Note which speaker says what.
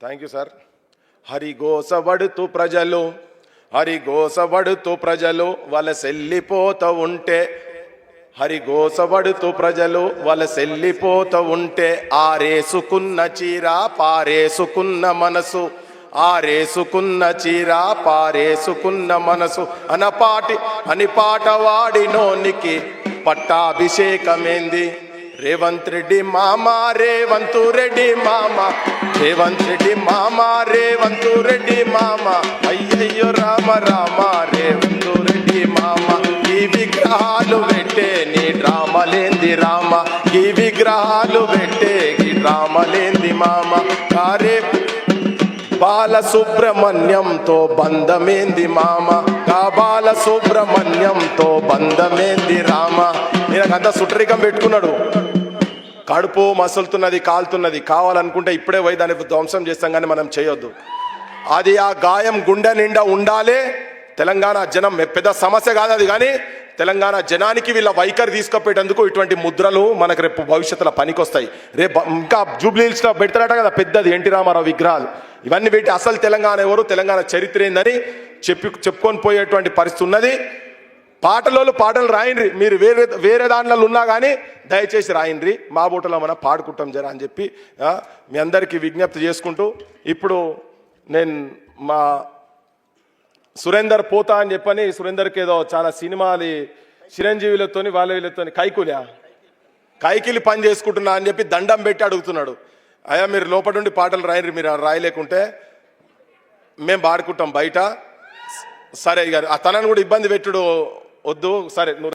Speaker 1: Thank you sir. హరిగోసబడుతూ ప్రజలు హరిగోసబడుతూ ప్రజలు వలసెల్లిపోతూ ఉంటే హరిగోసబడుతూ ప్రజలు వలసెల్లిపోతూ ఉంటే ఆరేసుకున్న చీర పారేసుకున్న మనసు ఆరేసుకున్న చీర పారేసుకున్న మనసు అని పాట వాడినోనికి పట్టాభిషేకమేంది. రేవంత్ రెడ్డి మామ రేవంతు రెడ్డి మామ రేవంత్ రెడ్డి మామ రేవంతు రెడ్డి మామ అయ్యయ్యో రామ రామ రేవంతు రెడ్డి మామ ఈ విగ్రహాలు పెట్టే నీ డ్రామలేంది రామ ఈ విగ్రహాలు పెట్టే ఈ డ్రామలేంది మామ కారే బాలసుబ్రహ్మణ్యంతో బంధమేంది మామ కా బాలసుబ్రహ్మణ్యంతో బంధమేంది రామ. నేనంతా సుట్టరికం పెట్టుకున్నాడు, కడుపు మసులుతున్నది కాలుతున్నది, కావాలనుకుంటే ఇప్పుడే పోయి దాన్ని ధ్వంసం చేస్తాం కానీ మనం చేయొద్దు. అది ఆ గాయం గుండె నిండా ఉండాలి. తెలంగాణ జనం పెద్ద సమస్య కాదు అది, కానీ తెలంగాణ జనానికి వీళ్ళ వైఖరి తీసుకుపోయేటందుకు ఇటువంటి ముద్రలు మనకు రేపు భవిష్యత్తులో పనికొస్తాయి. రేపు ఇంకా జూబ్లీ హిల్స్లో పెడతారట కదా పెద్దది ఎన్టీ రామారావు విగ్రహాలు, ఇవన్నీ పెట్టి అసలు తెలంగాణ ఎవరు తెలంగాణ చరిత్ర ఏందని చెప్పుకొని పోయేటువంటి పరిస్థితి ఉన్నది. పాటలు రాయండ్రి, మీరు వేరే దాంట్లో ఉన్నా కానీ దయచేసి రాయండ్రి, మా బోటలో మనం పాడుకుంటాం జరా అని చెప్పి మీ అందరికీ విజ్ఞప్తి చేసుకుంటూ, ఇప్పుడు నేను మా సురేందర్ పోతా అని చెప్పని సురేందర్కి ఏదో చాలా సినిమాలు చిరంజీవులతోని వీళ్ళతోని కైకిలి పని చేసుకుంటున్నా అని చెప్పి దండం పెట్టి అడుగుతున్నాడు. అయ్యా మీరు లోపల నుండి పాటలు రాయండి, మీరు రాయలేకుంటే మేము పాడుకుంటాం బయట. సరే ఇక తనను కూడా ఇబ్బంది పెట్టుడు వద్దు, సరే నువ్వు